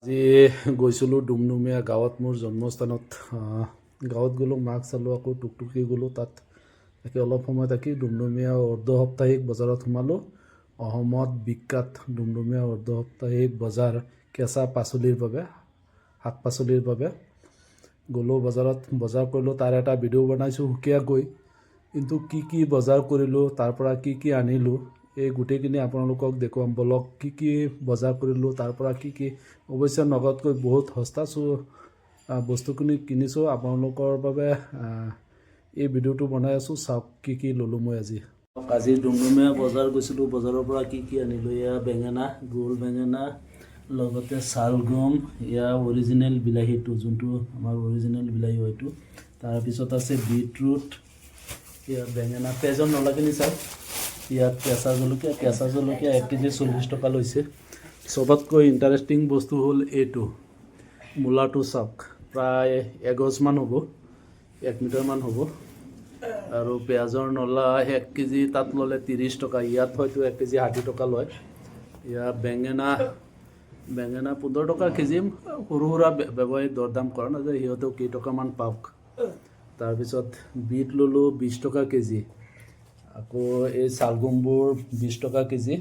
আজি গৈছিলোঁ ডুমডুমীয়া গাঁৱত, মোৰ জন্মস্থানত। গাঁৱত গ'লোঁ, মাক চালোঁ, আকৌ টুকটুকি গ'লোঁ। তাত তাকে অলপ সময় থাকি ডুমডুমীয়া অৰ্ধ সাপ্তাহিক বজাৰত সোমালোঁ। অসমত বিখ্যাত ডুমডুমীয়া অৰ্ধ সাপ্তাহিক বজাৰ কেঁচা পাচলিৰ বাবে, শাক পাচলিৰ বাবে গ'লোঁ বজাৰত। বজাৰ কৰিলোঁ, তাৰ এটা ভিডিঅ' বনাইছোঁ সুকীয়াকৈ। কিন্তু কি বজাৰ কৰিলোঁ, তাৰ পৰা কি আনিলোঁ, এই গোটেইখিনি আপোনালোকক দেখুৱাম বলক। কি বজাৰ কৰিলোঁ, তাৰ পৰা কি অৱশ্যে নগদকৈ বহুত সস্তা বস্তুখিনি কিনিছোঁ। আপোনালোকৰ বাবে এই ভিডিঅ'টো বনাই আছোঁ। চাওক কি ল'লোঁ মই আজি ডুমডুমীয়া বজাৰ গৈছিলোঁ। বজাৰৰ পৰা কি আনিলোঁ, এয়া বেঙেনা, গোল বেঙেনা, লগতে চালগম, এয়া অৰিজিনেল বিলাহীটো, যোনটো আমাৰ অৰিজিনেল বিলাহী হয়তো। তাৰপিছত আছে বিটৰুট, এয়া বেঙেনা, পেজন নলাখিনি চাওক। ইয়াত কেঁচা জলকীয়া 1 কেজি 40 টকা লৈছে। চবতকৈ ইণ্টাৰেষ্টিং বস্তু হ'ল এইটো মূলাটো চাওক, প্ৰায় 1 গজমান হ'ব, 1 মিটাৰমান হ'ব। আৰু পিঁয়াজৰ নলা 1 কেজি তাত ল'লে 30 টকা, ইয়াত হয়তো 1 কেজি 60 টকা লয়। ইয়াত বেঙেনা 15 টকা কেজি। সৰু সুৰা ব্যৱসায়ী দৰদাম কৰা নাযায়, সিহঁতেও কেইটকামান পাওক। তাৰপিছত বিট ল'লোঁ 20 টকা কেজি। আকৌ এই চালগমবোৰ 20 টকা কেজি।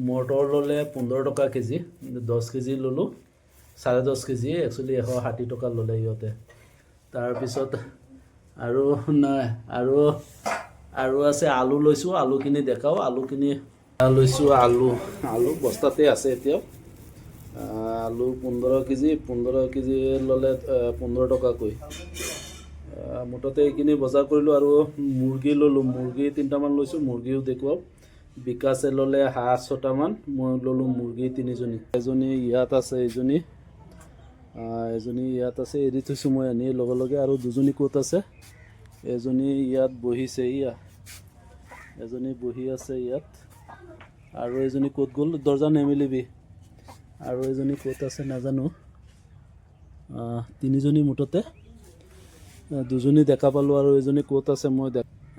মটৰ ল'লে 15 টকা কেজি, 10 কেজি ল'লোঁ, 10.5 কেজি, একচুৱেলি 160 টকা ল'লে সিহঁতে। তাৰপিছত আৰু আছে আলু লৈছোঁ। আলুখিনি দেখাওঁ, আলুখিনি লৈছোঁ। আলু বস্তাতে আছে এতিয়াও। আলু 15 কেজি ল'লে 15 টকাকৈ। মুঠতে এইখিনি বজাৰ কৰিলোঁ। আৰু মুৰ্গী ল'লোঁ, মুৰ্গী 3টামান লৈছোঁ, মুৰ্গীও দেখুৱাওঁ। বিকাশে ল'লে হাঁহ 6টামান, মই ল'লোঁ মুৰ্গী 3জনী। এজনী ইয়াত আছে, এজনী ইয়াত আছে, এৰি থৈছোঁ মই আনি লগে। আৰু 2জনী ক'ত আছে, এজনী ইয়াত বহিছে, এজনী বহি আছে ইয়াত। আৰু এজনী ক'ত গ'ল, দৰ্জা নেমেলিবি। আৰু এজনী ক'ত আছে নাজানো। 3জনী মুঠতে, 2জনী দেখা পালোঁ। আৰু এজনী ক'ত আছে মই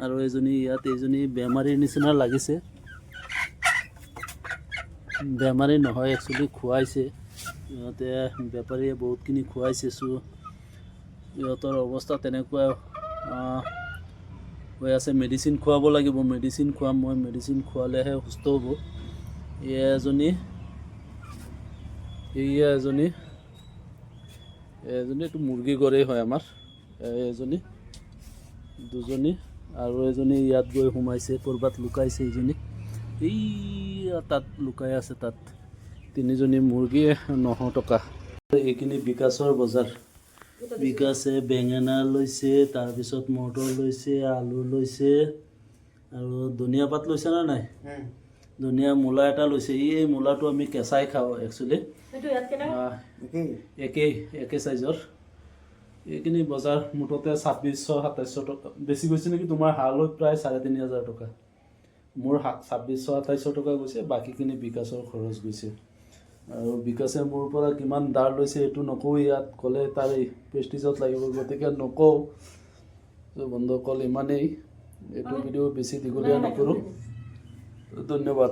আৰু এজনী ইয়াত, এইজনী বেমাৰীৰ নিচিনা লাগিছে। বেমাৰী নহয়, একচুৱেলি খুৱাইছে সিহঁতে, বেপাৰীয়ে বহুতখিনি খুৱাইছে। সিহঁতৰ অৱস্থা তেনেকুৱা হৈ আছে। মেডিচিন খুৱাব লাগিব, মেডিচিন খুৱাম মই, মেডিচিন খোৱালেহে সুস্থ হ'ব। এজনীটো মুৰ্গী ঘৰেই হয় আমাৰ। এজনী, 2জনী, আৰু এজনী ইয়াত গৈ সোমাইছে, ক'ৰবাত লুকাইছে এইজনী, তাত লুকাই আছে তাত। 3জনী মুৰ্গী 900 টকা। এইখিনি বিকাশৰ বজাৰ। বিকাশে বেঙেনা লৈছে, তাৰপিছত মটৰ লৈছে, আলু লৈছে, আৰু ধনিয়া পাত লৈছে নে নাই, ধনিয়া, মূলা এটা লৈছে। এই মূলাটো আমি কেঁচাই খাওঁ একচুৱেলি, একে চাইজৰ। এইখিনি বজাৰ মুঠতে 2600-2700 টকা। বেছি গৈছে নেকি তোমাৰ, হালৈ প্ৰায় 3500 টকা। মোৰ 2600-2800 টকা গৈছে, বাকীখিনি বিকাশৰ খৰচ গৈছে। আৰু বিকাশে মোৰ পৰা কিমান দাৰ লৈছে এইটো নকওঁ, ইয়াত ক'লে তাৰ প্ৰেষ্টিজত লাগিব, গতিকে নকওঁ। বন্ধুসকল, ইমানেই। এইটো ভিডিঅ' বেছি দীঘলীয়া নকৰোঁ। ধন্যবাদ।